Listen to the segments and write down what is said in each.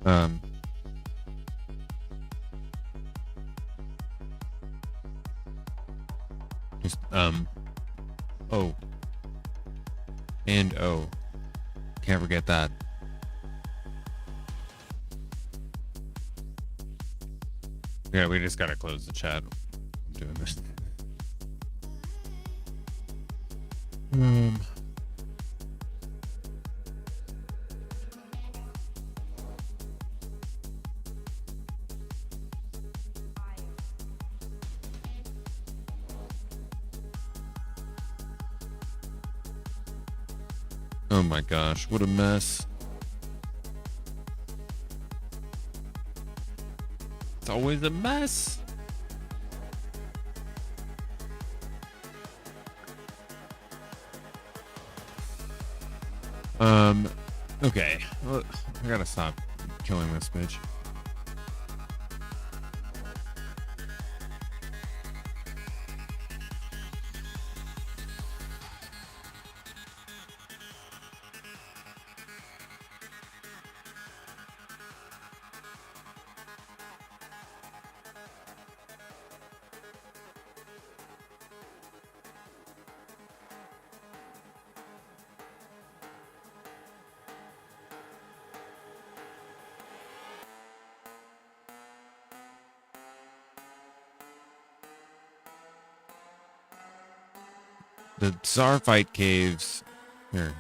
Um, just, oh. And oh. Can't forget that. Yeah, we just gotta close the chat. I'm doing this. Oh my gosh, what a mess. It's always a mess. Okay. Well, I gotta stop killing this bitch. The Czarfight Caves. Here.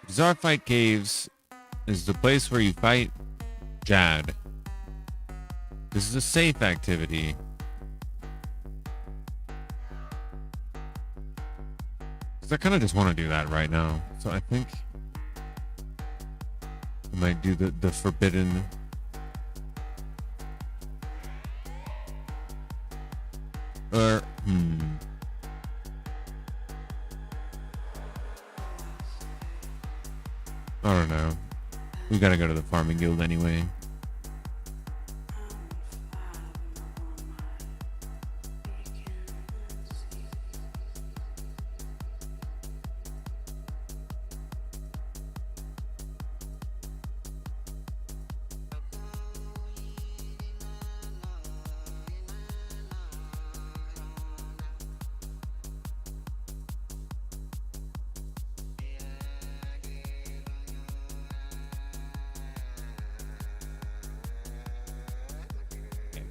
Czarfight Caves is the place where you fight Jad. This is a safe activity. Because I kind of just want to do that right now. So I think I might do the forbidden. Or, I don't know. We gotta go to the farming guild anyway.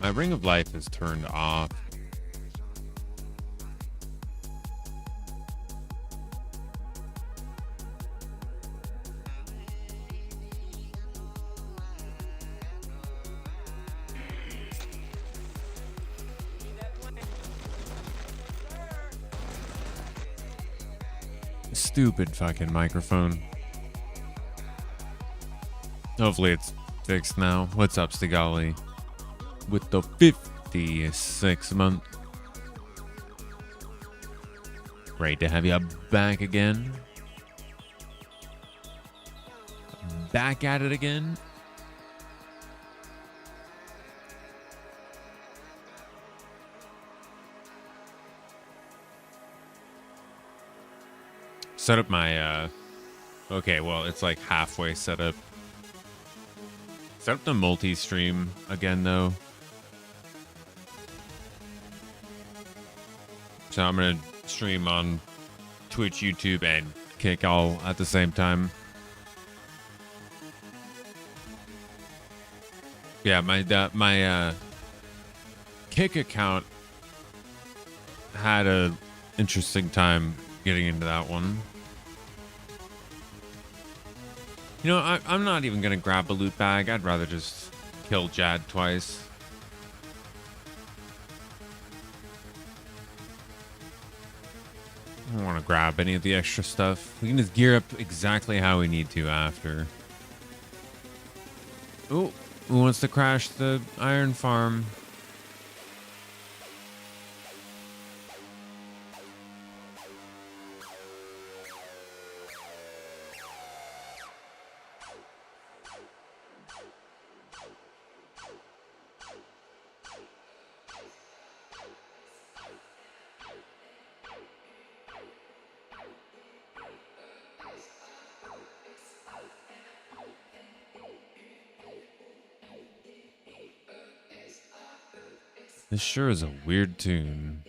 My ring of life is turned off. Stupid fucking microphone. Hopefully it's fixed now. What's up, Stigali? With the 56th month. Great to have you back again. Back at it again. Set up my, okay, well, it's like halfway set up. Set up the multi-stream again, though. So I'm going to stream on Twitch, YouTube, and Kick all at the same time. Yeah, my Kick account had a interesting time getting into that one. You know, I'm not even going to grab a loot bag. I'd rather just kill Jad twice. I don't want to grab any of the extra stuff. We can just gear up exactly how we need to after. Oh, who wants to crash the iron farm? This sure is a weird tune.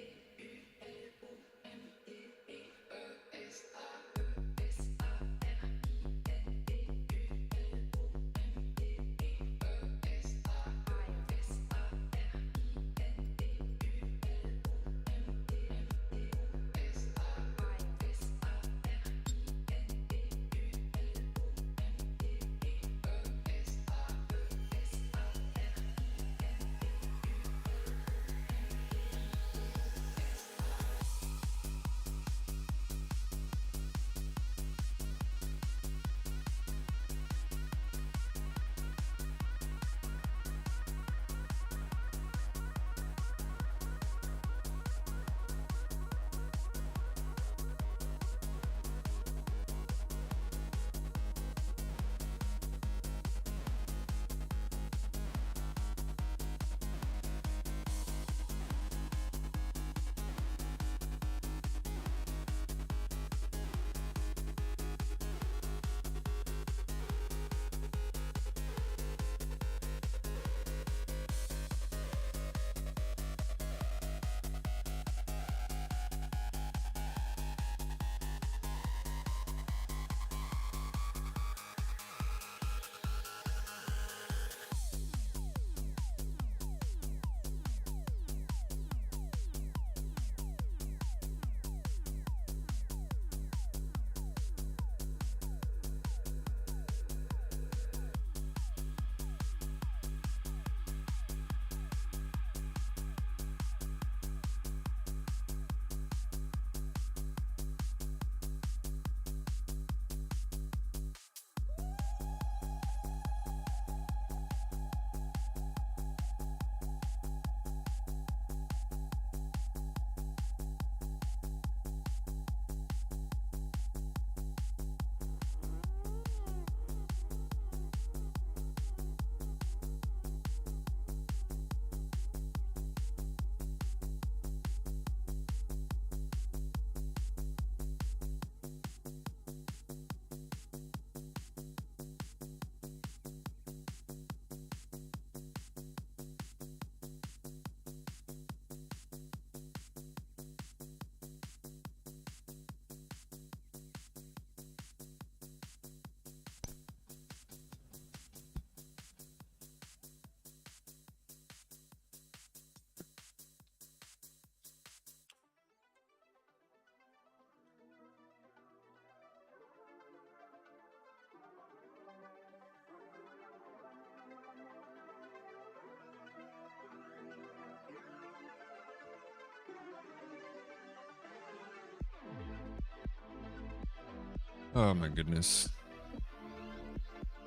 Oh my goodness.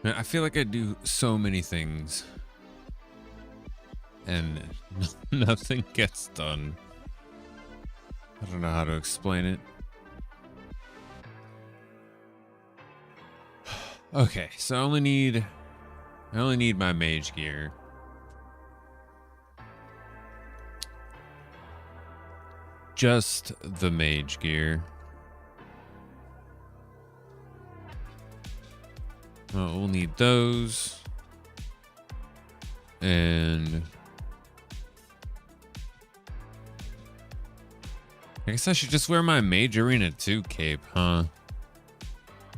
Man, I feel like I do so many things and nothing gets done. I don't know how to explain it. Okay, so I only need my mage gear. Just the mage gear. Well, we'll need those. And I guess I should just wear my Mage Arena 2 cape, huh?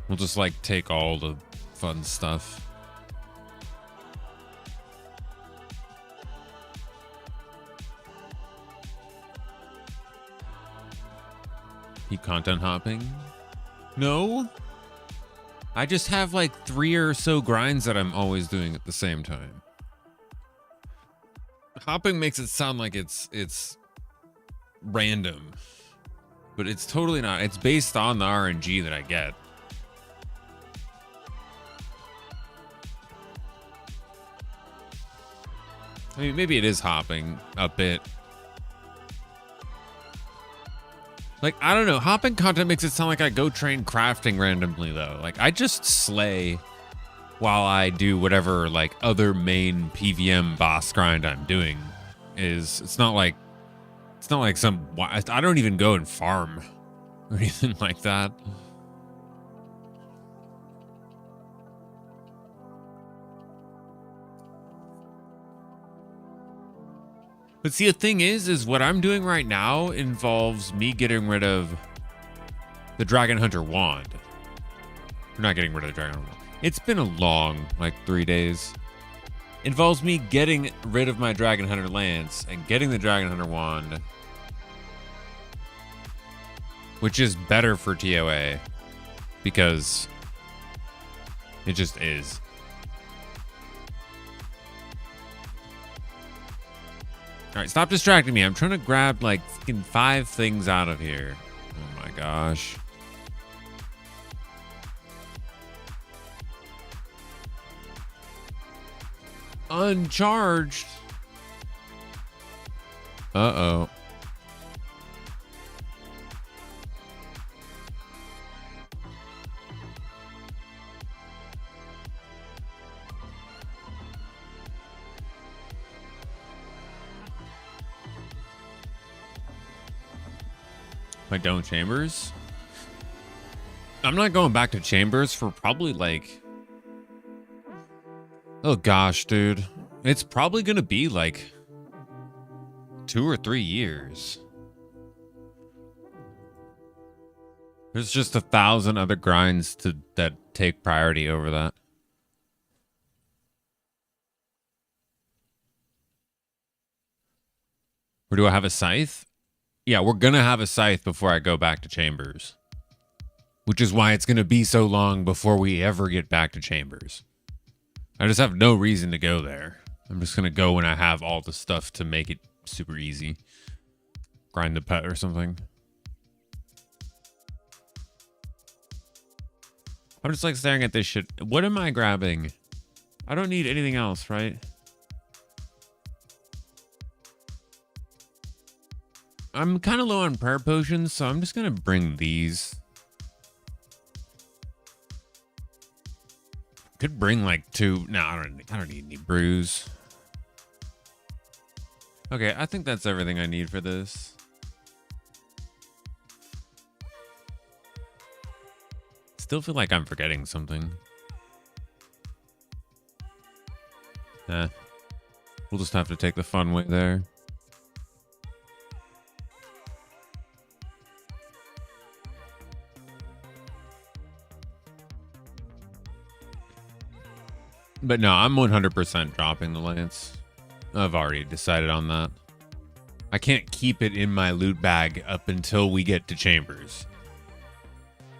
We'll just like take all the fun stuff. Keep content hopping? No. I just have like 3 or so grinds that I'm always doing at the same time. Hopping makes it sound like it's random, but it's totally not. It's based on the RNG that I get. I mean, maybe it is hopping a bit. Like, I don't know. Hopping content makes it sound like I go train crafting randomly, though. Like, I just slay while I do whatever, like, other main PVM boss grind I'm doing. It's not like some... I don't even go and farm or anything like that. But see, the thing is what I'm doing right now involves me getting rid of the Dragon Hunter wand. We're not getting rid of the Dragon Hunter wand. It's been a long, like 3 days. Involves me getting rid of my Dragon Hunter lance and getting the Dragon Hunter wand, which is better for TOA because it just is. All right, stop distracting me. I'm trying to grab like fucking 5 things out of here. Oh my gosh. Uncharged. Uh-oh. My Dome Chambers? I'm not going back to Chambers for probably like... Oh gosh, dude. It's probably gonna be like 2 or 3 years. There's just 1,000 other grinds that take priority over that. Or do I have a scythe? Yeah, we're gonna have a scythe before I go back to Chambers. Which is why it's gonna be so long before we ever get back to Chambers. I just have no reason to go there. I'm just gonna go when I have all the stuff to make it super easy. Grind the pet or something. I'm just like staring at this shit. What am I grabbing? I don't need anything else, right? I'm kind of low on prayer potions, so I'm just gonna bring these. Could bring like 2. No, I don't need any brews. Okay, I think that's everything I need for this. Still feel like I'm forgetting something. We'll just have to take the fun way there. But no, I'm 100% dropping the lance. I've already decided on that. I can't keep it in my loot bag up until we get to Chambers.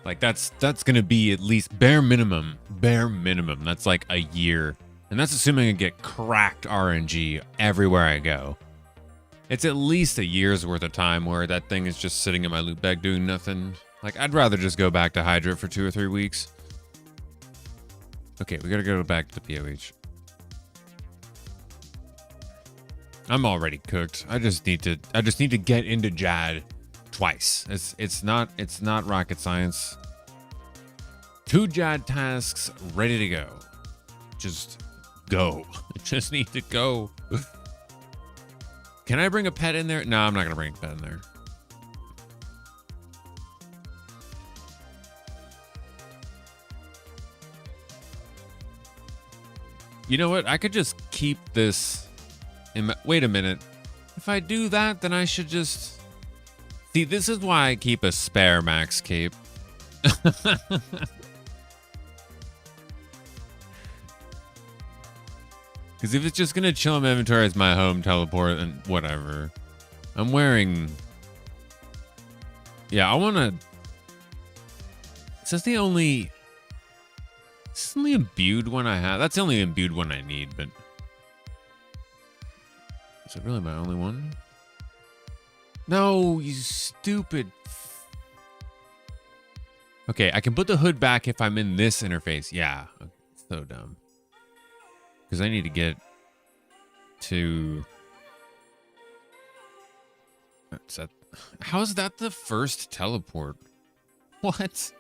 Like that's gonna be at least bare minimum. That's like a year. And that's assuming I get cracked RNG everywhere I go. It's at least a year's worth of time where that thing is just sitting in my loot bag doing nothing. Like I'd rather just go back to Hydra for 2 or 3 weeks. Okay, we gotta go back to the POH. I'm already cooked. I just need to get into Jad twice. It's not rocket science. 2 Jad tasks ready to go. Just go. Just need to go. Can I bring a pet in there? No, I'm not gonna bring a pet in there. You know what? I could just keep this in my... Wait a minute. If I do that, then I should just... See, this is why I keep a spare max cape. Because if it's just going to chill in my inventory as my home teleport, and whatever. I'm wearing... Yeah, I want to... Is this the only... Is this the only imbued one I have? That's the only imbued one I need, but... Is it really my only one? No, you stupid... Okay, I can put the hood back if I'm in this interface. Yeah, so dumb. Because I need to get to... How's that the first teleport? What?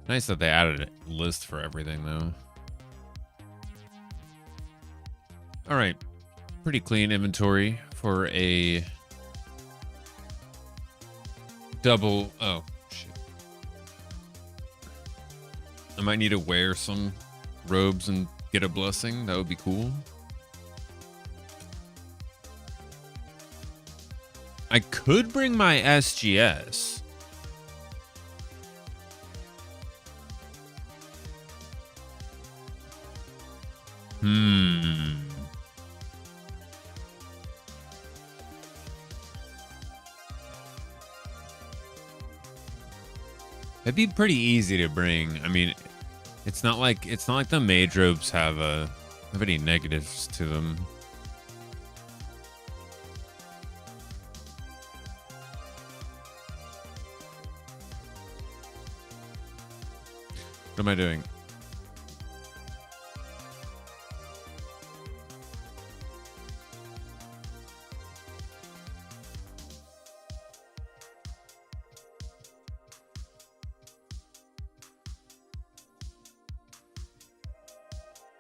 Nice that they added a list for everything, though. All right. Pretty clean inventory for a double... Oh, shit. I might need to wear some robes and get a blessing. That would be cool. I could bring my SGS. It'd be pretty easy to bring. I mean, it's not like the mage robes have any negatives to them. What am I doing?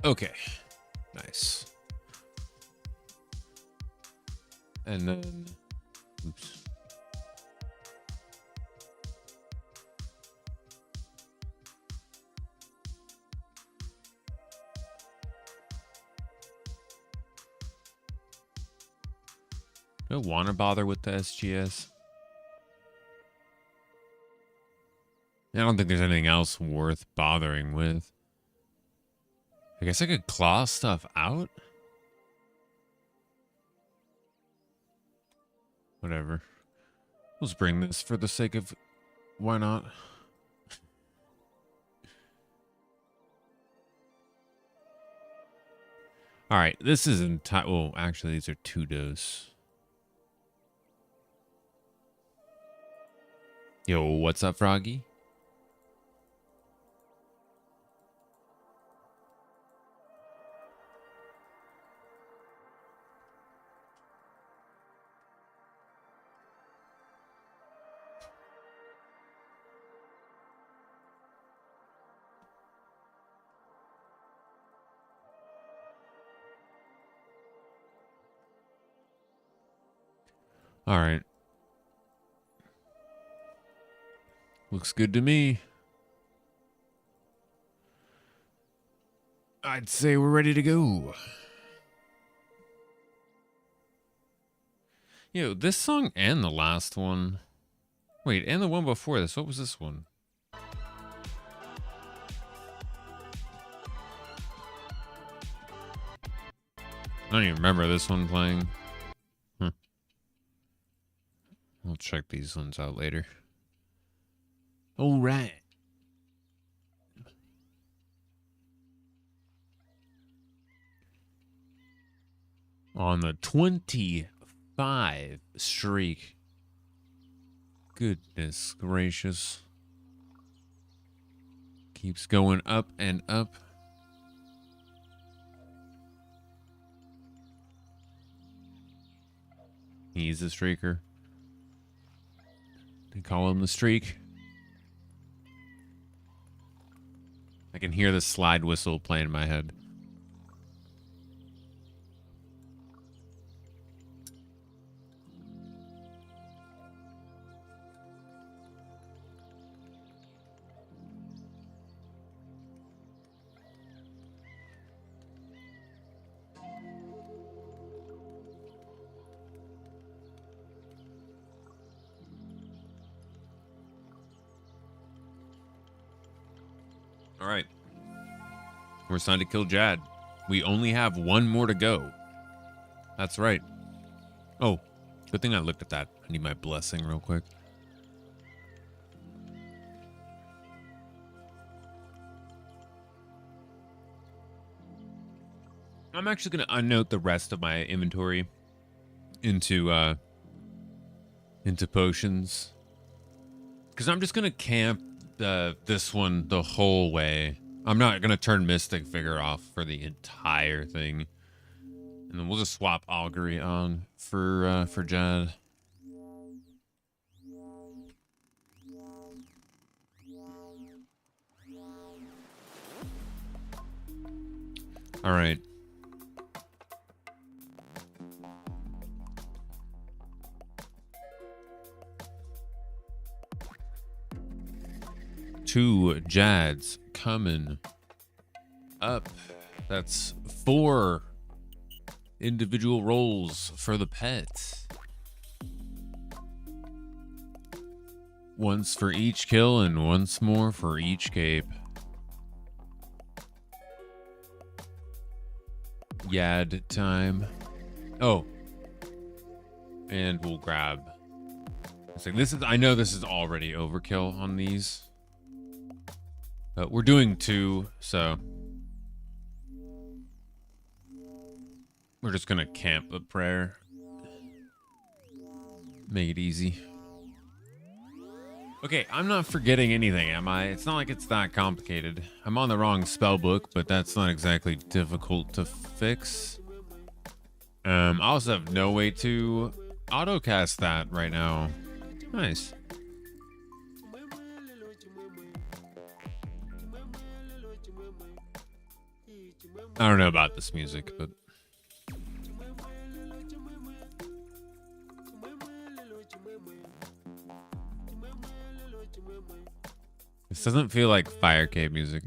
Okay, nice. And then, oops. Do I want to bother with the SGS? I don't think there's anything else worth bothering with. I guess I could claw stuff out? Whatever. Let's bring this for the sake of... Why not? Alright, this is entire... Well, actually, these are 2 dose. Yo, what's up, Froggy? All right. Looks good to me. I'd say we're ready to go. Yo, this song and the last one. Wait, and the one before this. What was this one? I don't even remember this one playing. I'll check these ones out later. All right. On the 25 streak. Goodness gracious. Keeps going up and up. He's a streaker. They call him the streak. I can hear the slide whistle playing in my head. All right. We're assigned to kill Jad. We only have one more to go. That's right. Oh, good thing I looked at that. I need my blessing real quick. I'm actually going to unnote the rest of my inventory into potions. Because I'm just going to camp this one the whole way. I'm not gonna turn Mystic Figure off for the entire thing, and then we'll just swap Augury on for Jad. All right. 2 Jads coming up. That's 4 individual rolls for the pet. Once for each kill and once more for each cape. Yad time. Oh. And we'll grab. It's like this is, I know this is already overkill on these. But we're doing 2, so we're just gonna camp a prayer. Make it easy. Okay, I'm not forgetting anything, am I? It's not like it's that complicated. I'm on the wrong spell book, but that's not exactly difficult to fix. I also have no way to autocast that right now. Nice. I don't know about this music, but this doesn't feel like Fire Cave music.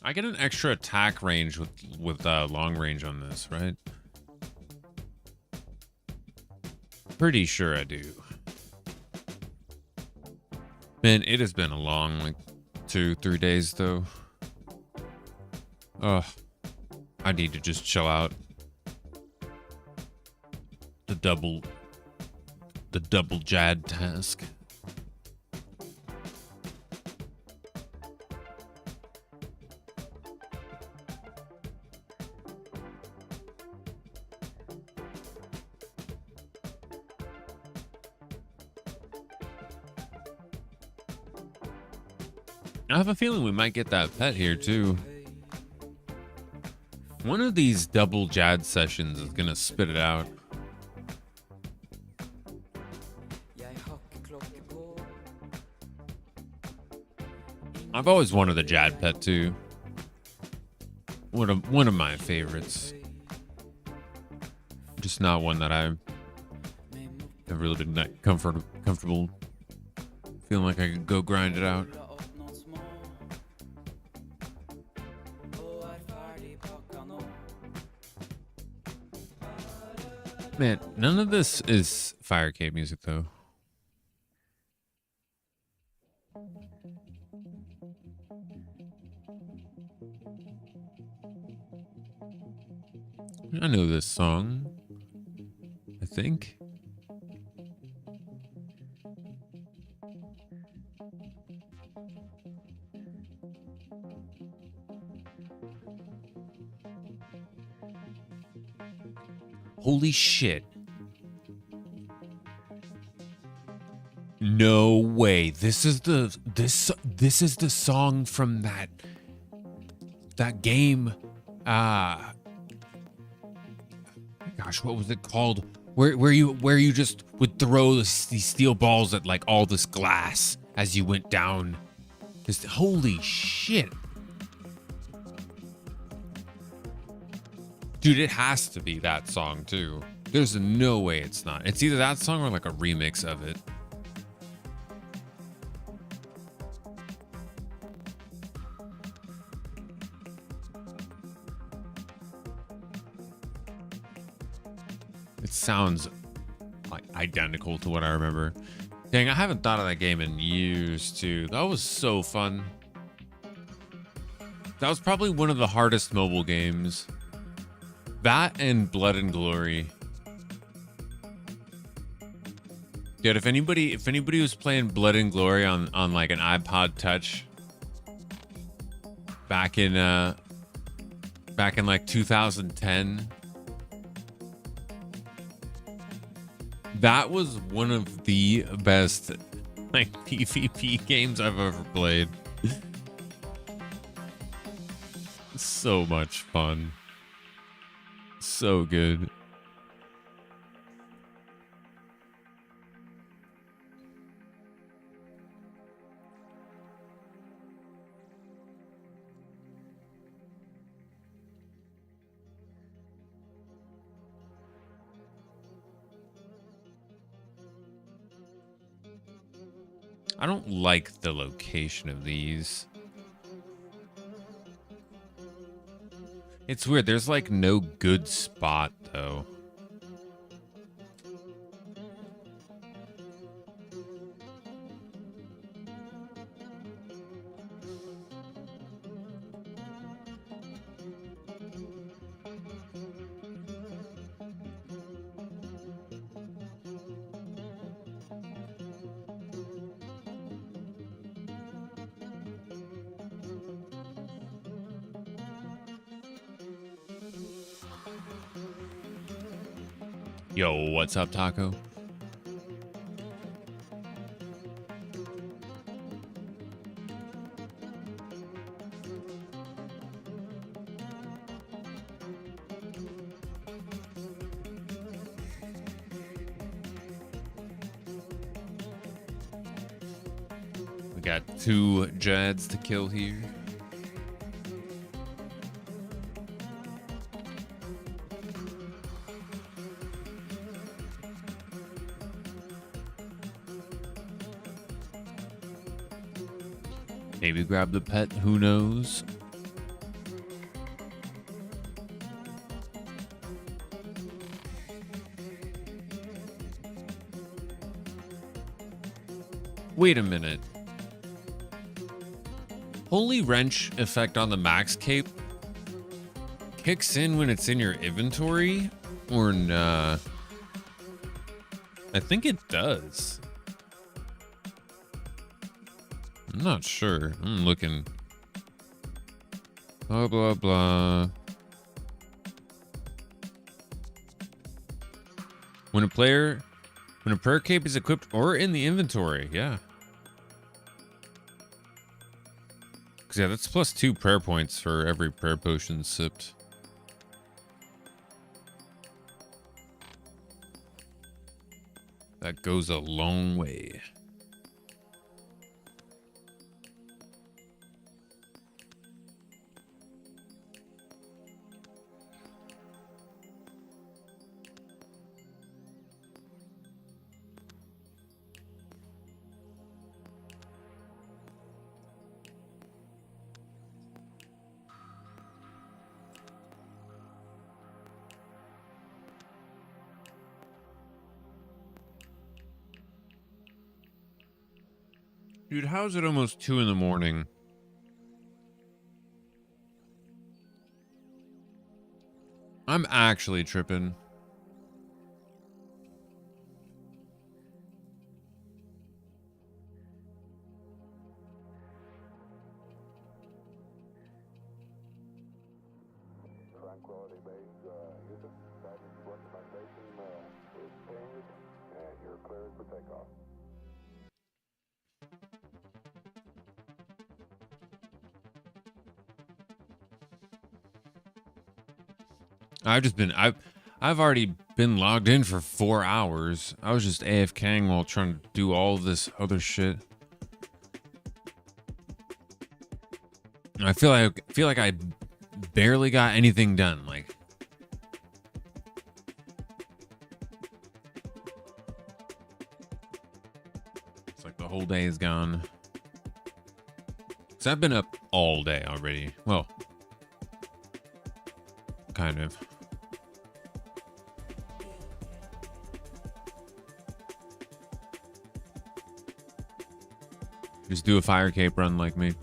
I get an extra attack range with long range on this, right? Pretty sure I do. Man, it has been a long, like, 2-3 days, though. Ugh. I need to just chill out. The double Jad task. I have a feeling we might get that pet here too. One of these double Jad sessions is gonna spit it out. I've always wanted a Jad pet too. One of my favorites. Just not one that I've really been that comfortable feeling like I could go grind it out. Man, none of this is Fire Cave music though. I know this song, I think. Holy shit. No way. This is the song from that game. Gosh, what was it called? Where you just would throw these steel balls at like all this glass as you went down. Just holy shit. Dude, it has to be that song too. There's no way it's not. It's either that song or like a remix of it. It sounds like identical to what I remember. Dang, I haven't thought of that game in years too. That was so fun. That was probably one of the hardest mobile games. That and Blood and Glory. Dude, if anybody was playing Blood and Glory on like an iPod Touch back in like 2010, that was one of the best like PvP games I've ever played. So much fun. So good. I don't like the location of these. It's weird. There's like no good spot though. Yo, what's up, Taco? We got 2 Jads to kill here. Maybe grab the pet, who knows? Wait a minute. Holy Wrench effect on the max cape kicks in when it's in your inventory? Or nah? I think it does. I'm not sure. I'm looking. Blah, blah, blah. When a prayer cape is equipped or in the inventory, yeah. Because, yeah, that's plus 2 prayer points for every prayer potion sipped. That goes a long way. Dude, how's it almost 2 in the morning? I'm actually tripping. Tranquility Base, Houston, Sergeant recommendation is pinged, and you're cleared for takeoff. I've already been logged in for 4 hours. I was just AFKing while trying to do all this other shit. I feel like I barely got anything done. Like, it's like the whole day is gone. So I've been up all day already. Well, kind of. Just do a fire cape run like me.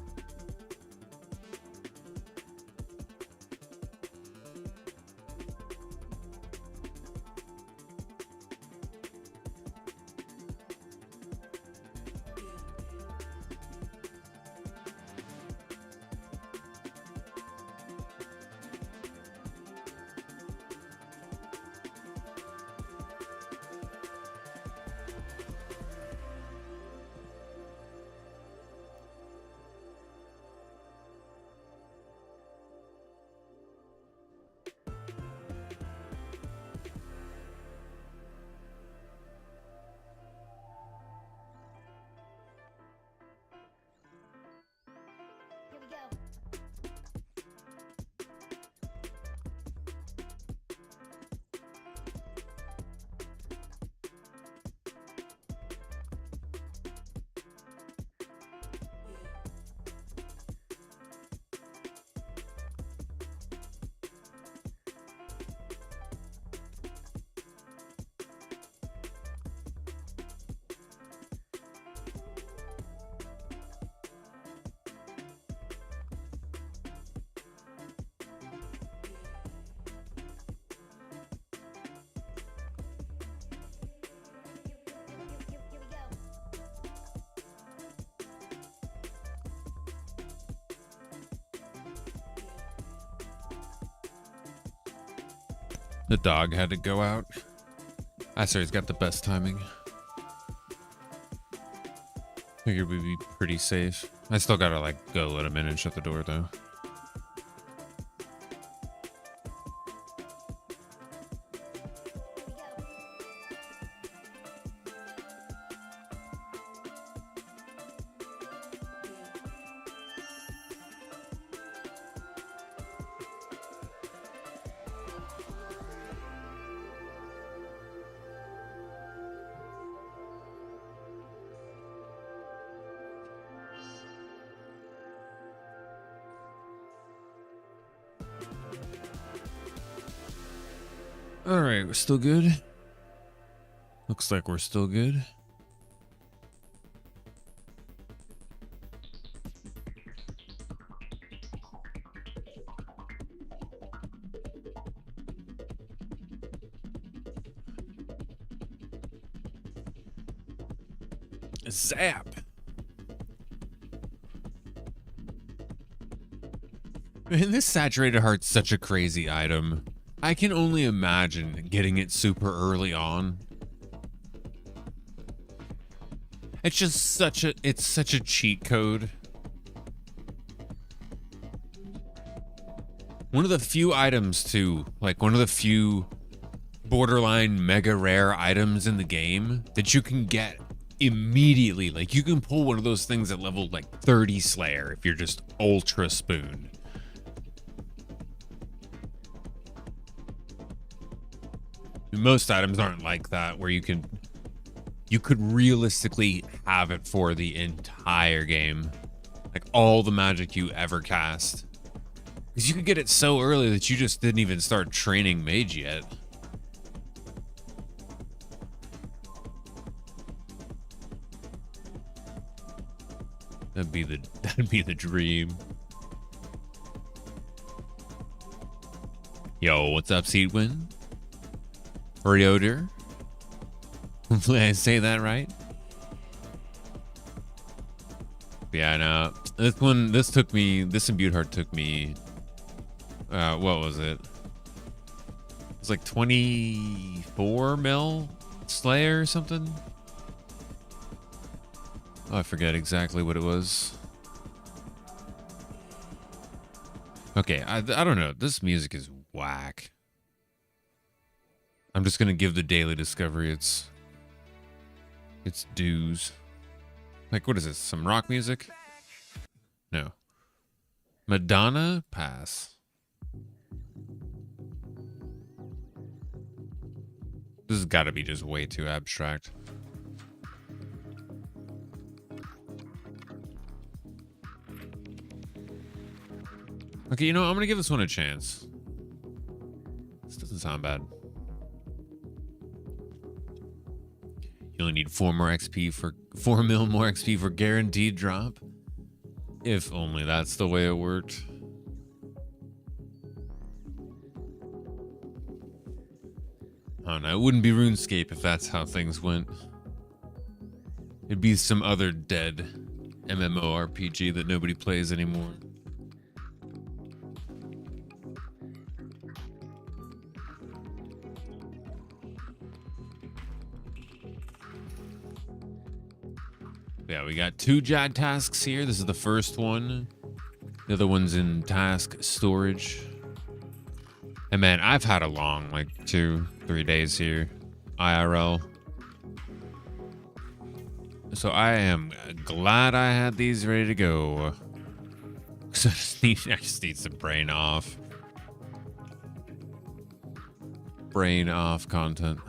The dog had to go out. I swear he's got the best timing. Figured we'd be pretty safe. I still gotta like go let him in and shut the door though. All right, we're still good. Looks like we're still good. Zap. Man, this saturated heart's such a crazy item. I can only imagine getting it super early on. It's just such a cheat code. One of the few items too, like one of the few borderline mega rare items in the game that you can get immediately. Like you can pull one of those things at level like 30 Slayer if you're just ultra spooned. Most items aren't like that, where you could realistically have it for the entire game, like all the magic you ever cast, because you could get it so early that you just didn't even start training mage yet. That'd be the dream. Yo, what's up, Seedwin? Ryoder. Hopefully I say that right. Yeah, no. This imbued heart took me, what was it? It was like 24 mil Slayer or something. Oh, I forget exactly what it was. Okay, I don't know. This music is whack. I'm just gonna give the daily discovery its dues. Like, what is this? Some rock music? No. Madonna? Pass. This has got to be just way too abstract. Okay, you know, I'm gonna give this one a chance. This doesn't sound bad. You only need 4 mil more XP for guaranteed drop. If only that's the way it worked. I don't know. It wouldn't be RuneScape if that's how things went. It'd be some other dead MMORPG that nobody plays anymore. Yeah, we got 2 JAD tasks here. This is the first one. The other one's in task storage. And man, I've had a long, like 2-3 days here, IRL. So I am glad I had these ready to go. So I just need some brain off. Brain off content.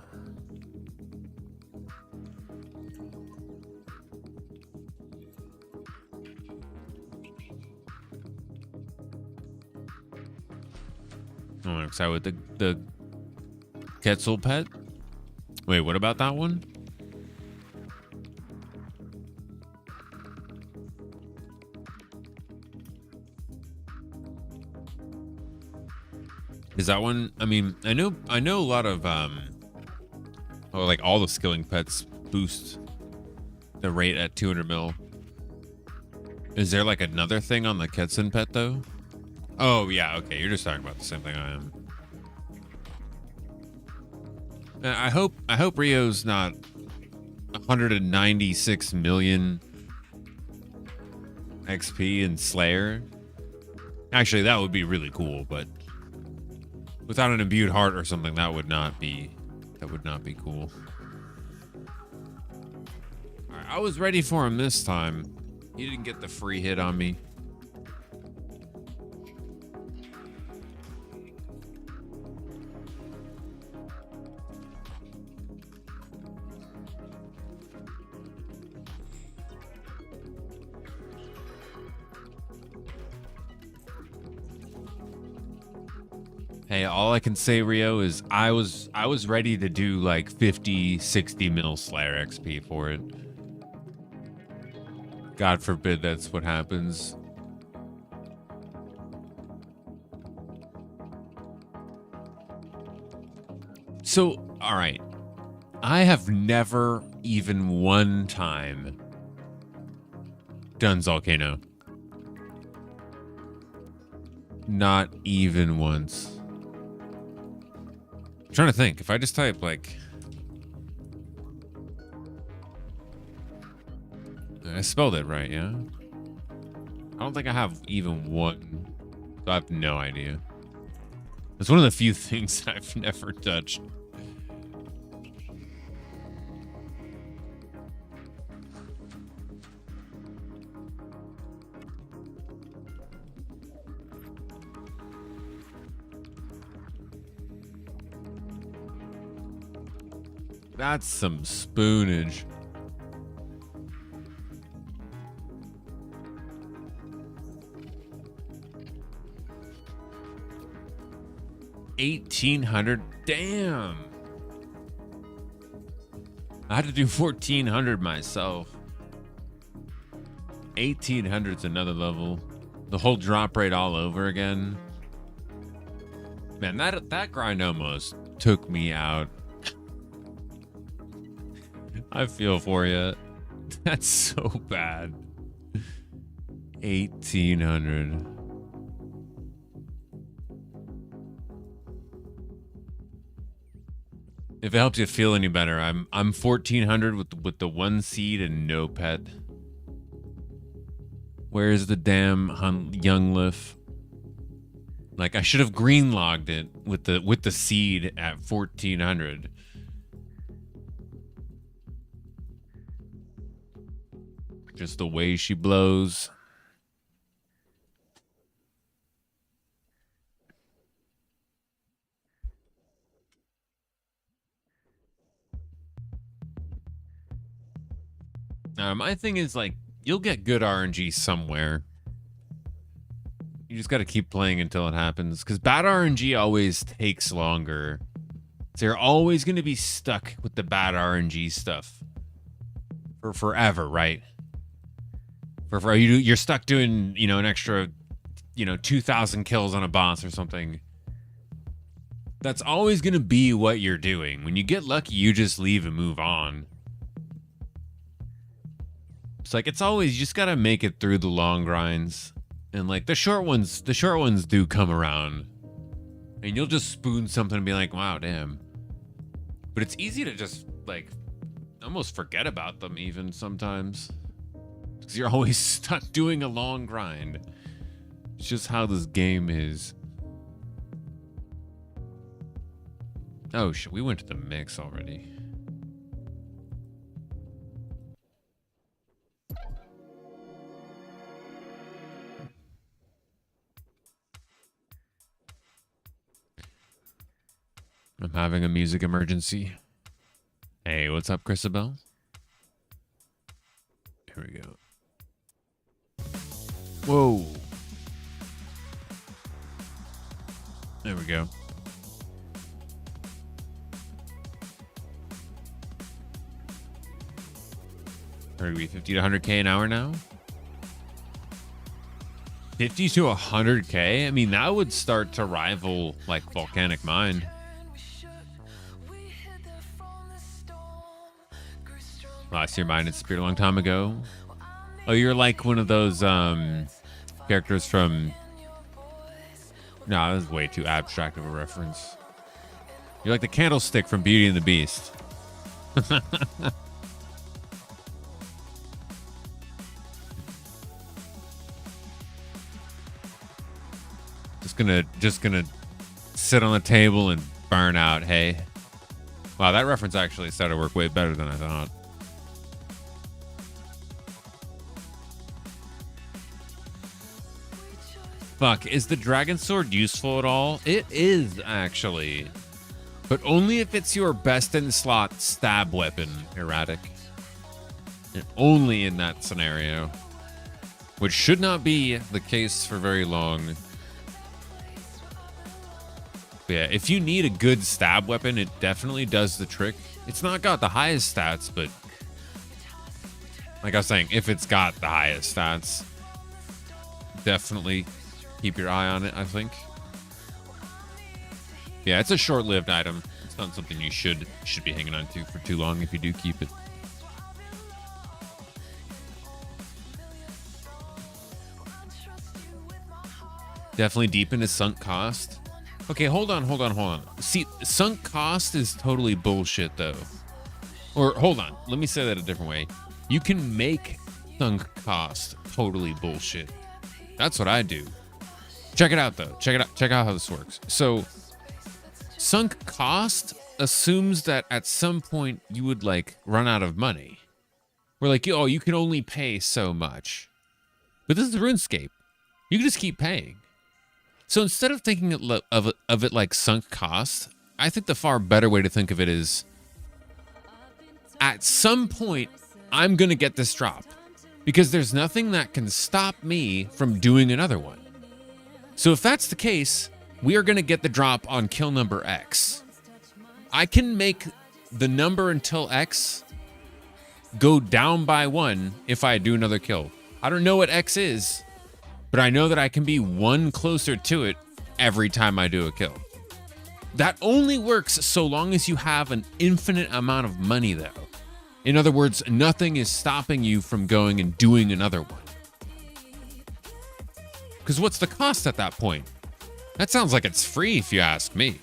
I'm excited with the Quetzal pet. Wait, what about that one? Is that one? I mean, I know a lot of like all the skilling pets boost the rate at 200 mil. Is there like another thing on the Quetzal pet though? Oh, yeah, okay. You're just talking about the same thing I am. I hope Rio's not 196 million XP in Slayer. Actually, that would be really cool, but without an imbued heart or something, that would not be cool. All right, I was ready for him this time. He didn't get the free hit on me. Hey, all I can say, Rio, is I was ready to do like 50, 60 mil Slayer XP for it. God forbid that's what happens. So, all right. I have never even one time done Volcano. Not even once. I'm trying to think. If I just type like... I spelled it right, yeah? I don't think I have even one. So I have no idea. It's one of the few things I've never touched. That's some spoonage. $1,800. Damn. I had to do 1,400 myself. 1,800's another level. The whole drop rate all over again. Man, that grind almost took me out. I feel for you. That's so bad. 1,800. If it helps you feel any better, I'm 1,400 with the one seed and no pet. Where's the damn young lift? Like I should have green logged it with the seed at 1,400. Just the way she blows. My thing is like, you'll get good RNG somewhere. You just got to keep playing until it happens. Because bad RNG always takes longer. So you're always going to be stuck with the bad RNG stuff. For forever, right? You're stuck doing, an extra, 2,000 kills on a boss or something. That's always going to be what you're doing. When you get lucky, you just leave and move on. It's like, you just got to make it through the long grinds. And like the short ones do come around. And you'll just spoon something and be like, wow, damn. But it's easy to just like almost forget about them even sometimes. Because you're always stuck doing a long grind. It's just how this game is. Oh shit, we went to the mix already. I'm having a music emergency. Hey, what's up, Chrisabel? Here we go. Whoa. There we go. Are we 50 to 100K an hour now? 50 to 100K? I mean, that would start to rival like Volcanic Mind. Lost your mind in Spirit a long time ago. Oh, you're like one of those characters from... No, that was way too abstract of a reference. You're like the candlestick from Beauty and the Beast. Just gonna sit on the table and burn out, hey? Wow, that reference actually started to work way better than I thought. Fuck, is the dragon sword useful at all? It is, actually. But only if it's your best in slot stab weapon, Erratic. And only in that scenario. Which should not be the case for very long. But yeah, if you need a good stab weapon, it definitely does the trick. It's not got the highest stats, but like I was saying, if it's got the highest stats, definitely keep your eye on it, I think. Yeah, it's a short-lived item. It's not something you should be hanging on to for too long if you do keep it. Definitely deep into sunk cost. Okay, hold on. See, sunk cost is totally bullshit, though. Or, hold on. Let me say that a different way. You can make sunk cost totally bullshit. That's what I do. Check it out, though. Check it out. Check out how this works. So, sunk cost assumes that at some point you would, like, run out of money. We're like, oh, you can only pay so much. But this is RuneScape. You can just keep paying. So instead of thinking of it like sunk cost, I think the far better way to think of it is, at some point, I'm going to get this drop. Because there's nothing that can stop me from doing another one. So if that's the case, we are going to get the drop on kill number X. I can make the number until X go down by 1 if I do another kill. I don't know what X is, but I know that I can be 1 closer to it every time I do a kill. That only works so long as you have an infinite amount of money, though. In other words, nothing is stopping you from going and doing another one. Because what's the cost at that point? That sounds like it's free if you ask me.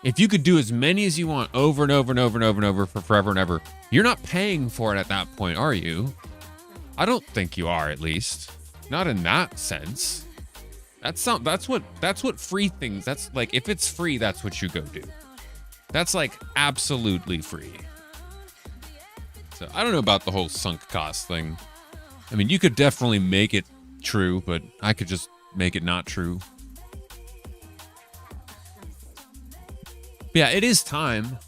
If you could do as many as you want over and over and over and over and over for forever and ever, you're not paying for it at that point, are you? I don't think you are, at least. Not in that sense. That's what free things, that's like, if it's free, that's what you go do. That's like absolutely free. So I don't know about the whole sunk cost thing. I mean, you could definitely make it true, but I could just make it not true. But yeah, it is time,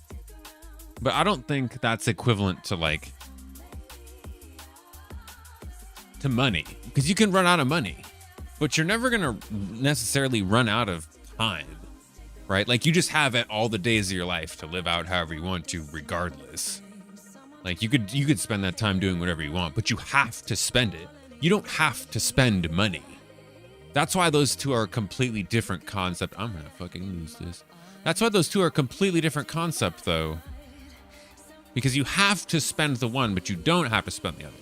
but I don't think that's equivalent to like, to money, because you can run out of money, but you're never going to necessarily run out of time, right? Like, you just have it all the days of your life to live out however you want to, regardless. Like, you could spend that time doing whatever you want, but you have to spend it. You don't have to spend money. That's why those two are a completely different concept. I'm gonna fucking lose this. That's why those two are a completely different concept, though. Because you have to spend the one, but you don't have to spend the other.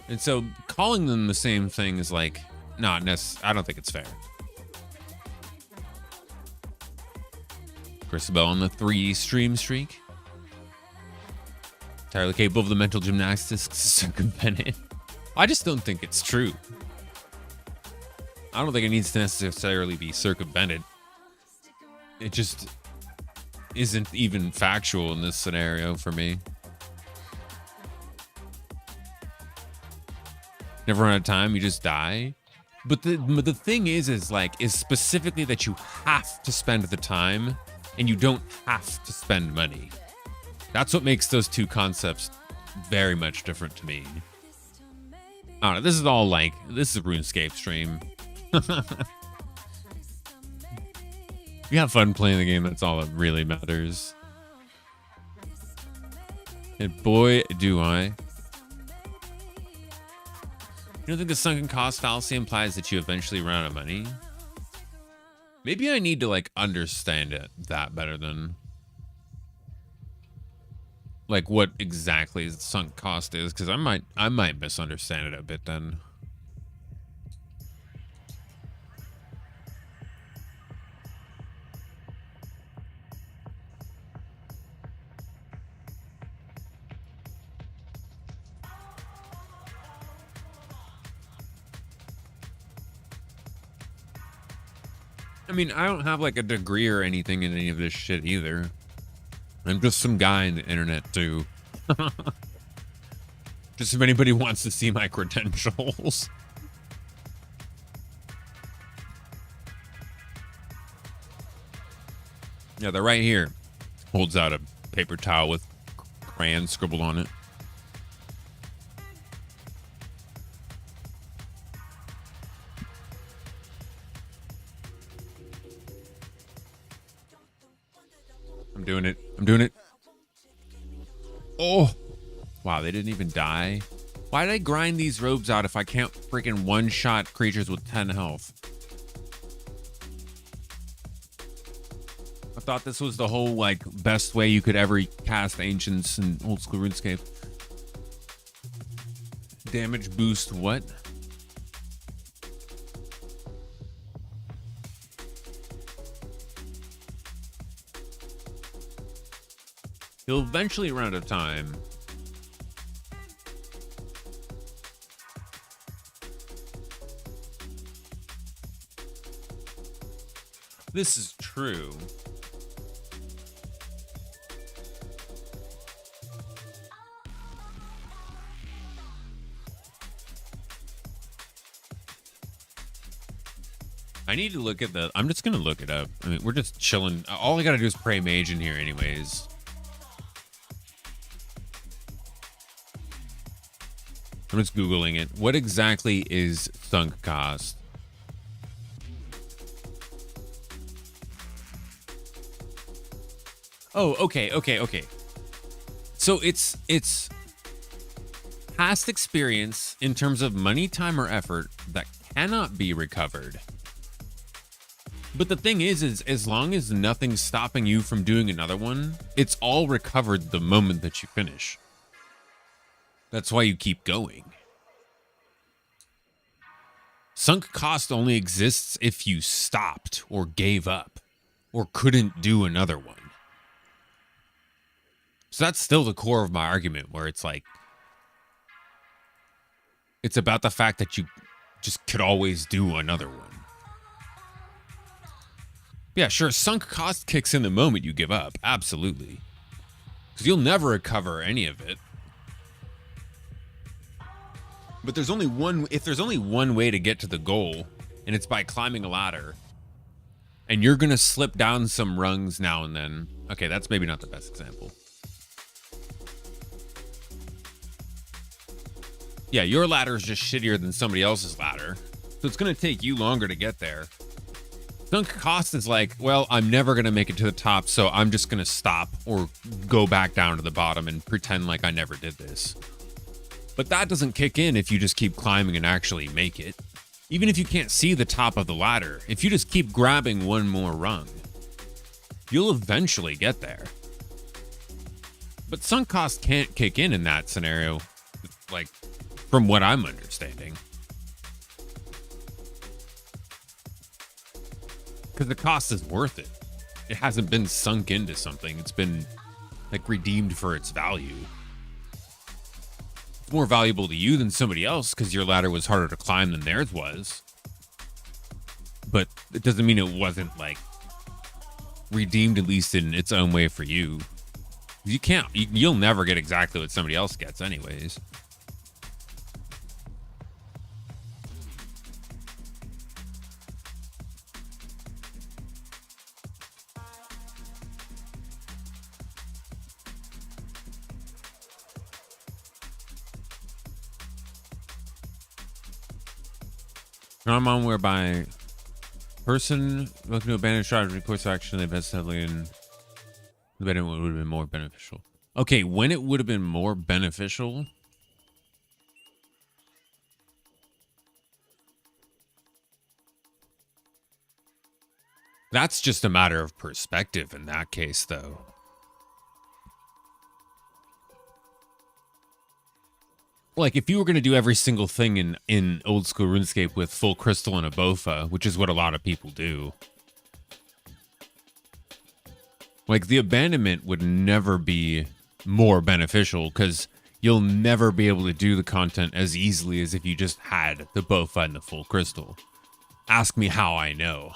And so calling them the same thing is like, not necessarily, I don't think it's fair. Christabel on the 3 stream streak. Entirely capable of the mental gymnastics to circumvent it. I just don't think it's true. I don't think it needs to necessarily be circumvented. It just isn't even factual in this scenario for me. Never run out of time, you just die. But the thing is specifically that you have to spend the time and you don't have to spend money. That's what makes those two concepts very much different to me. I don't know, this is all like, this is a RuneScape stream. You have fun playing the game, that's all that really matters. And boy, do I. You don't think the sunken cost fallacy implies that you eventually run out of money? Maybe I need to like understand it that better than like what exactly the sunk cost is, because I might misunderstand it a bit then. I mean, I don't have like a degree or anything in any of this shit either. I'm just some guy in the internet too. Just if anybody wants to see my credentials. Yeah, they're right here. Holds out a paper towel with crayon scribbled on it. I'm doing it. I'm doing it. Oh, wow. They didn't even die. Why did I grind these robes out if I can't freaking one-shot creatures with 10 health? I thought this was the whole, like, best way you could ever cast Ancients in Old School RuneScape. Damage boost what? You'll eventually run out of time. This is true. I need to look at the... I'm just going to look it up. I mean, we're just chilling. All I got to do is pray mage in here anyways. I'm just Googling it. What exactly is sunk cost? Oh, okay. So it's past experience in terms of money, time, or effort that cannot be recovered. But the thing is as long as nothing's stopping you from doing another one, it's all recovered the moment that you finish. That's why you keep going. Sunk cost only exists if you stopped or gave up or couldn't do another one. So that's still the core of my argument, where it's like, it's about the fact that you just could always do another one. Yeah, sure, sunk cost kicks in the moment you give up. Absolutely. Because you'll never recover any of it. But there's only one, if there's only one way to get to the goal, and it's by climbing a ladder, and you're going to slip down some rungs now and then. Okay, that's maybe not the best example. Yeah, your ladder is just shittier than somebody else's ladder. So it's going to take you longer to get there. Sunk cost is like, well, I'm never going to make it to the top, so I'm just going to stop or go back down to the bottom and pretend like I never did this. But that doesn't kick in if you just keep climbing and actually make it. Even if you can't see the top of the ladder, if you just keep grabbing one more rung, you'll eventually get there. But sunk cost can't kick in that scenario, like, from what I'm understanding. Because the cost is worth it. It hasn't been sunk into something. It's been, like, redeemed for its value. It's more valuable to you than somebody else because your ladder was harder to climb than theirs was. But it doesn't mean it wasn't, like, redeemed, at least in its own way for you. You can't, you'll never get exactly what somebody else gets anyways. I'm on whereby person looking to abandon strategy course of action, they invest heavily in the better would have been more beneficial. Okay, when it would have been more beneficial. That's just a matter of perspective in that case, though. Like, if you were going to do every single thing in Old School RuneScape with full crystal and a bofa, which is what a lot of people do, like, the abandonment would never be more beneficial because you'll never be able to do the content as easily as if you just had the bofa and the full crystal. Ask me how I know.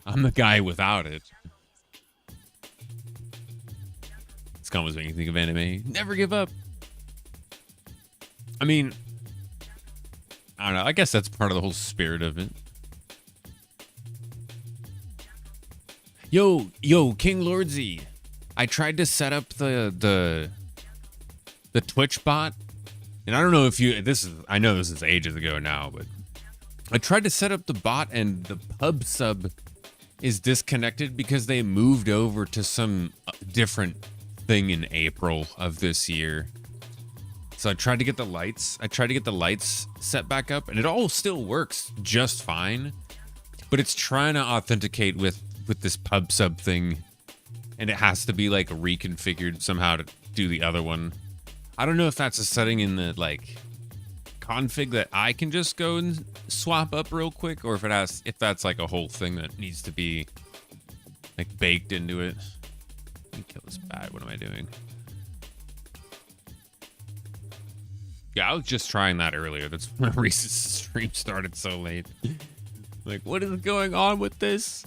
I'm the guy without it. This combo's making me think of anime. Never give up. I mean, I don't know. I guess that's part of the whole spirit of it. Yo, King Lordsy. I tried to set up the Twitch bot, and I don't know if you I know this is ages ago now, but I tried to set up the bot and the pub sub is disconnected because they moved over to some different thing in April of this year. So I tried to get the lights. Set back up, and it all still works just fine, but it's trying to authenticate with this pub sub thing, and it has to be like reconfigured somehow to do the other one. I don't know if that's a setting in the like config that I can just go and swap up real quick, or if that's like a whole thing that needs to be like baked into it. Let me kill this bat. What am I doing? Yeah, I was just trying that earlier. That's when Reese's stream started so late. Like, what is going on with this?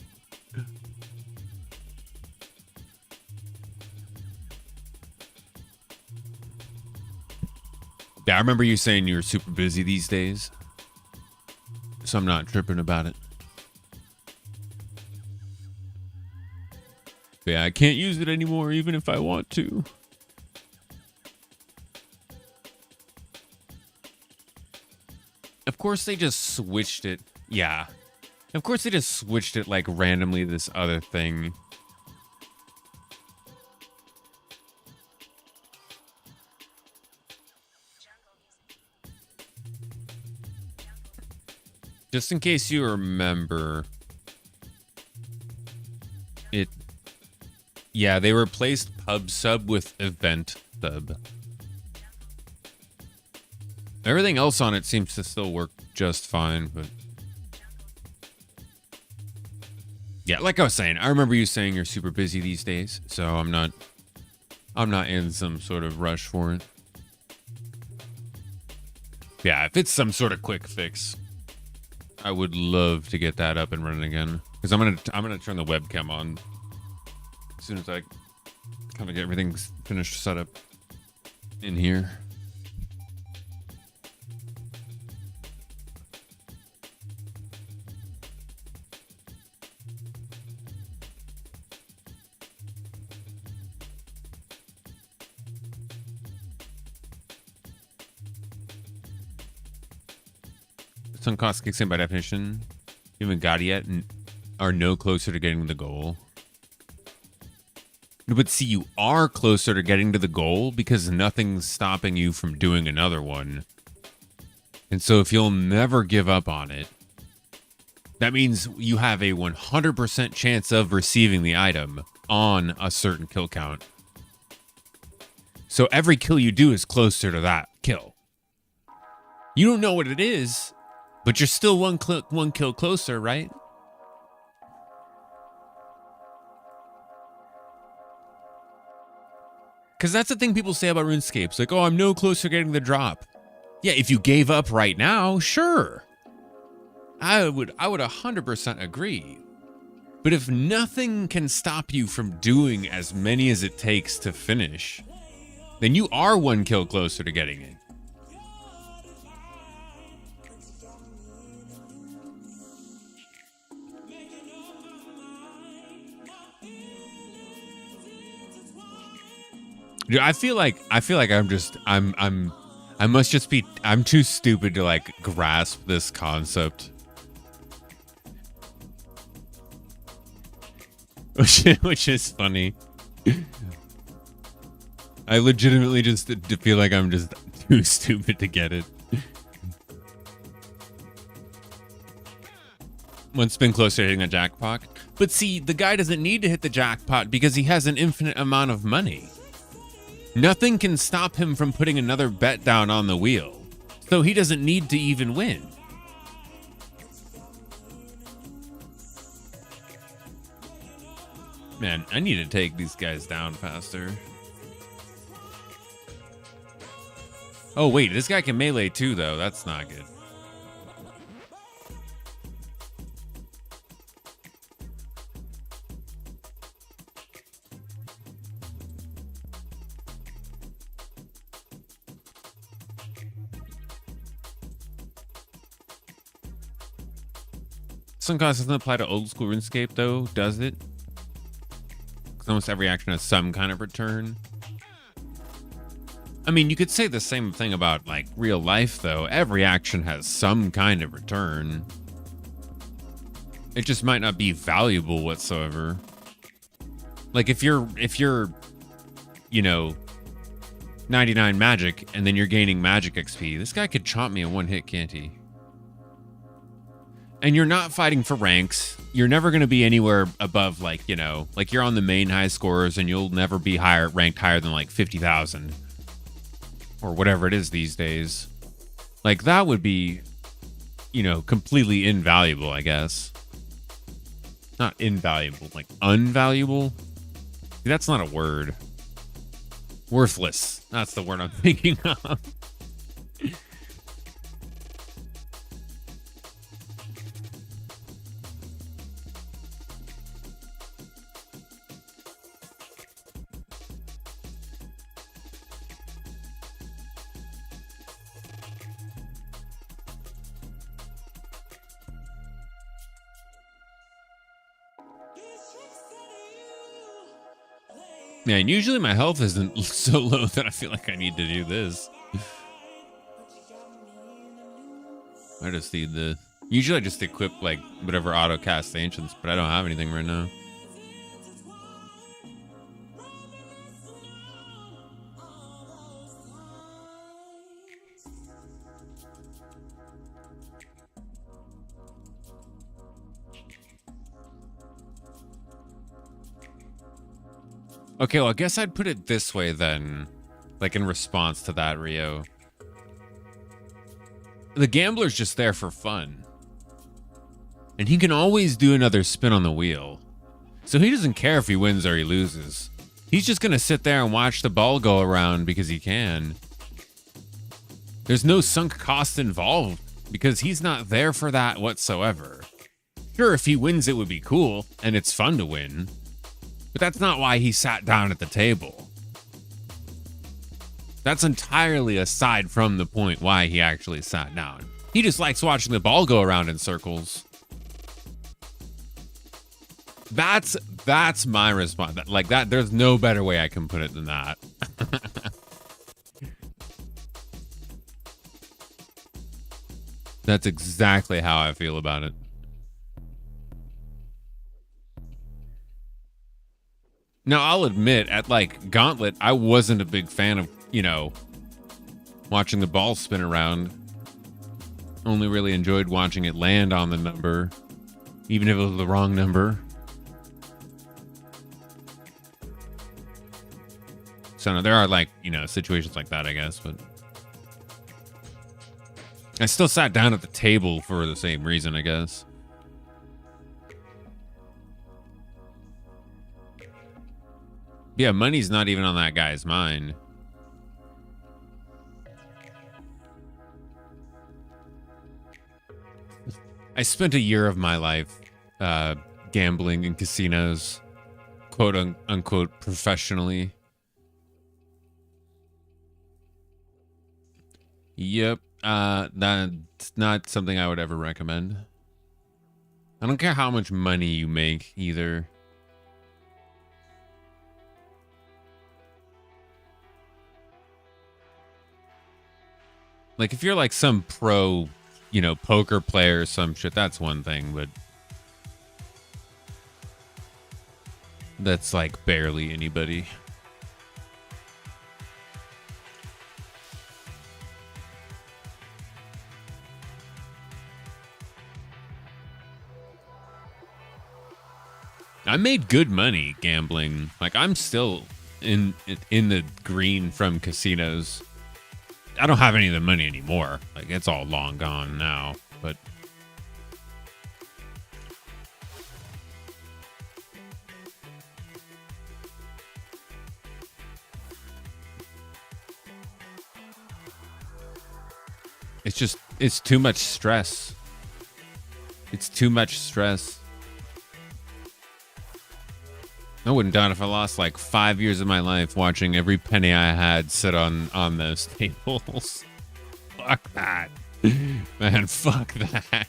Yeah, I remember you saying you were super busy these days, so I'm not tripping about it. But yeah, I can't use it anymore, even if I want to. Of course, they just switched it. Yeah. Of course, they just switched it like randomly, this other thing. Just in case you remember, yeah, they replaced pub sub with event sub. Everything else on it seems to still work just fine, but yeah, like I was saying, I remember you saying you're super busy these days, so I'm not in some sort of rush for it. Yeah, if it's some sort of quick fix, I would love to get that up and running again, because I'm gonna turn the webcam on as soon as I kind of get everything finished set up in here. Sunk cost kicks in by definition. You haven't got it yet and are no closer to getting the goal. But see, you are closer to getting to the goal because nothing's stopping you from doing another one. And so if you'll never give up on it, that means you have a 100% chance of receiving the item on a certain kill count. So every kill you do is closer to that kill. You don't know what it is, but you're still one kill closer, right? Because that's the thing people say about RuneScape. It's like, oh, I'm no closer to getting the drop. Yeah, if you gave up right now, sure. I would 100% agree. But if nothing can stop you from doing as many as it takes to finish, then you are one kill closer to getting it. Dude, I feel like I'm too stupid to like grasp this concept. Which is funny. I legitimately just feel like I'm just too stupid to get it. One spin closer to hitting a jackpot. But see, the guy doesn't need to hit the jackpot because he has an infinite amount of money. Nothing can stop him from putting another bet down on the wheel, so he doesn't need to even win. Man, I need to take these guys down faster. Oh wait, this guy can melee too though. That's not good. sunk cost doesn't apply to old school RuneScape though, does it? Because almost every action has some kind of return. I mean, you could say the same thing about like real life though. Every action has some kind of return. It just might not be valuable whatsoever. Like if you're, you know, 99 magic and then you're gaining magic XP, this guy could chomp me in one hit, can't he? And you're not fighting for ranks. You're never going to be anywhere above, like, you know, like you're on the main high scorers and you'll never be ranked higher than like 50,000 or whatever it is these days. Like that would be, you know, completely invaluable, I guess. Not invaluable, like unvaluable. That's not a word. Worthless. That's the word I'm thinking of. Man, usually my health isn't so low that I feel like I need to do this. I just need the... Usually I just equip like whatever auto cast the ancients, but I don't have anything right now. Okay, well, I guess I'd put it this way then, like in response to that, Rio. The gambler's just there for fun. And he can always do another spin on the wheel. So he doesn't care if he wins or he loses. He's just going to sit there and watch the ball go around because he can. There's no sunk cost involved because he's not there for that whatsoever. Sure, if he wins, it would be cool, and it's fun to win. But that's not why he sat down at the table. That's entirely aside from the point why he actually sat down. He just likes watching the ball go around in circles. That's my response. Like that, there's no better way I can put it than that. That's exactly how I feel about it. Now, I'll admit, at like Gauntlet, I wasn't a big fan of, you know, watching the ball spin around. Only really enjoyed watching it land on the number, even if it was the wrong number. So no, there are like, you know, situations like that, I guess, but I still sat down at the table for the same reason, I guess. Yeah, money's not even on that guy's mind. I spent a year of my life gambling in casinos, quote unquote, professionally. Yep, that's not something I would ever recommend. I don't care how much money you make either. Like if you're like some pro, you know, poker player or some shit, that's one thing, but that's like barely anybody. I made good money gambling. Like I'm still in the green from casinos. I don't have any of the money anymore. Like it's all long gone now, but it's too much stress. It's too much stress. I wouldn't doubt if I lost like 5 years of my life watching every penny I had sit on those tables. Fuck that. Man, fuck that.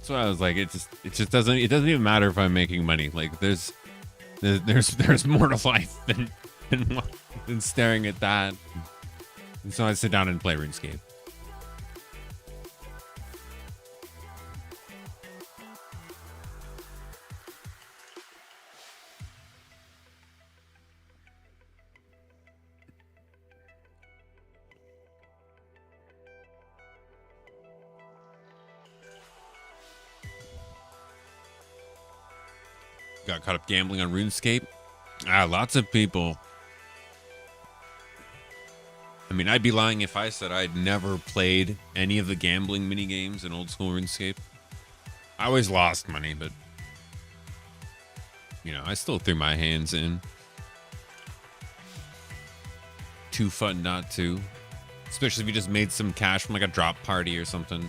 That's why I was like, it just doesn't even matter if I'm making money. Like there's more to life than staring at that. And so I sit down and play RuneScape. Got caught up gambling on RuneScape. Lots of people. I mean, I'd be lying if I said I'd never played any of the gambling mini games in old school RuneScape. I always lost money, but you know, I still threw my hands in. Too fun not to. Especially if you just made some cash from like a drop party or something.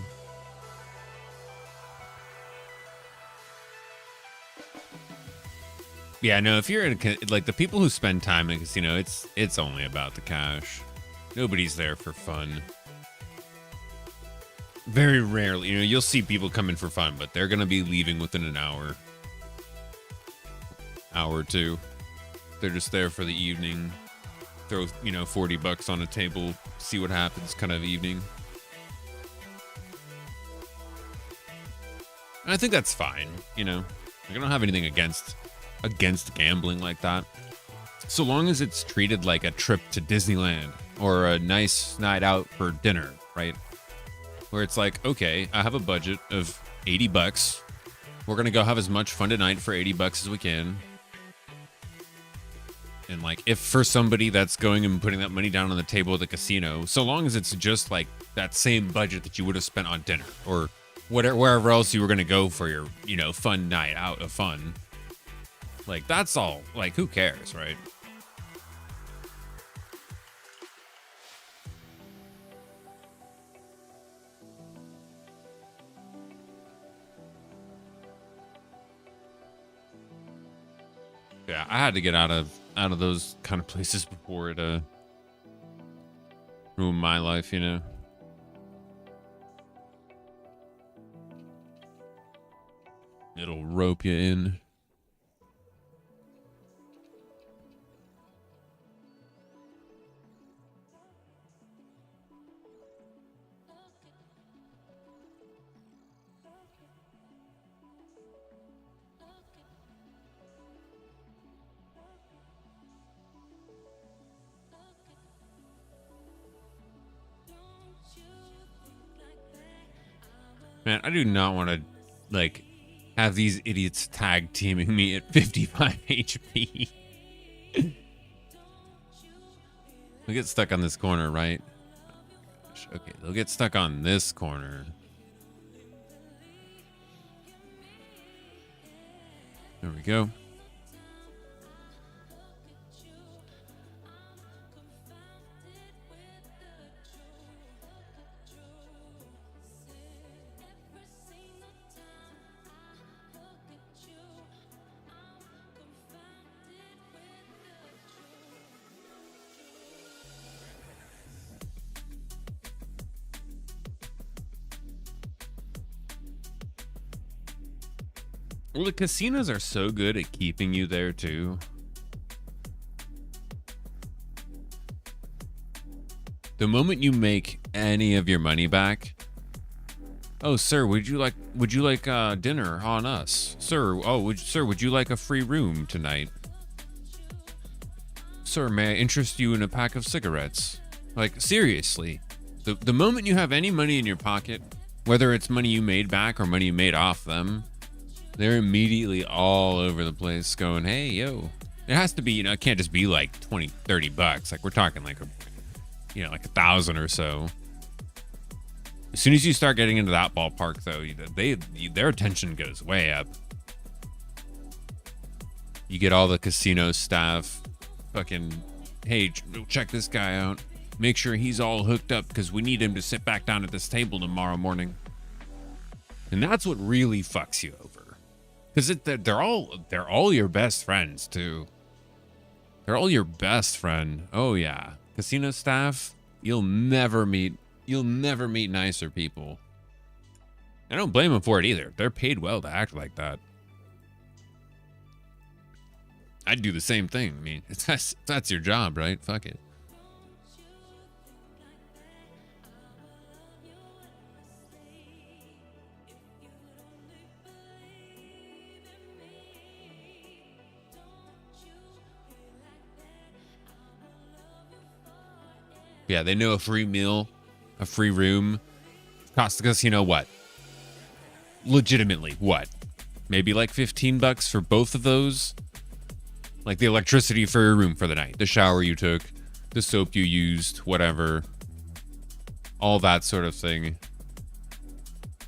Yeah, no, if you're in like the people who spend time in a casino, it's only about the cash. Nobody's there for fun. Very rarely, you know, you'll see people come in for fun, but they're going to be leaving within an hour. Hour or two. They're just there for the evening. Throw, you know, $40 on a table, see what happens kind of evening. And I think that's fine, you know. I don't have anything against gambling like that. So long as it's treated like a trip to Disneyland or a nice night out for dinner, right? Where it's like, okay, I have a budget of $80. We're going to go have as much fun tonight for $80 as we can. And like, if for somebody that's going and putting that money down on the table at the casino, so long as it's just like that same budget that you would have spent on dinner or whatever, wherever else you were going to go for your, you know, fun night out of fun. Like, that's all. Like, who cares, right? Yeah, I had to get out of those kind of places before it ruined my life, you know. It'll rope you in. Man, I do not want to, like, have these idiots tag teaming me at 55 HP. They'll get stuck on this corner, right? Okay, they'll get stuck on this corner. There we go. Well, the casinos are so good at keeping you there too. The moment you make any of your money back, oh sir, would you like dinner on us, sir? Oh, would you like a free room tonight, sir? May I interest you in a pack of cigarettes? Like, seriously, the moment you have any money in your pocket, whether it's money you made back or money you made off them, they're immediately all over the place going, hey, yo. It has to be, you know, it can't just be like $20-$30. Like, we're talking like, like 1,000 or so. As soon as you start getting into that ballpark, though, their attention goes way up. You get all the casino staff fucking, hey, check this guy out. Make sure he's all hooked up because we need him to sit back down at this table tomorrow morning. And that's what really fucks you over. Because they're all your best friends too. They're all your best friend. Oh yeah, casino staff. You'll never meet nicer people. I don't blame them for it either. They're paid well to act like that. I'd do the same thing. I mean, that's your job, right? Fuck it. Yeah, they know a free meal, a free room costs us, you know what? Legitimately, what? Maybe like $15 for both of those? Like the electricity for your room for the night, the shower you took, the soap you used, whatever. All that sort of thing.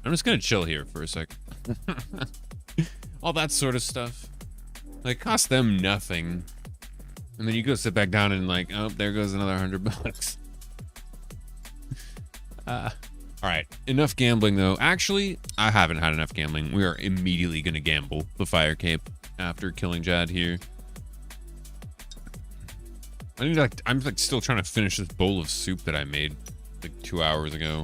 I'm just gonna chill here for a sec. All that sort of stuff. Like, cost them nothing. And then you go sit back down and like, oh, there goes another $100. All right, enough gambling though. Actually, I haven't had enough gambling. We are immediately gonna gamble the fire cape after killing Jad here. I'm like still trying to finish this bowl of soup that I made like 2 hours ago.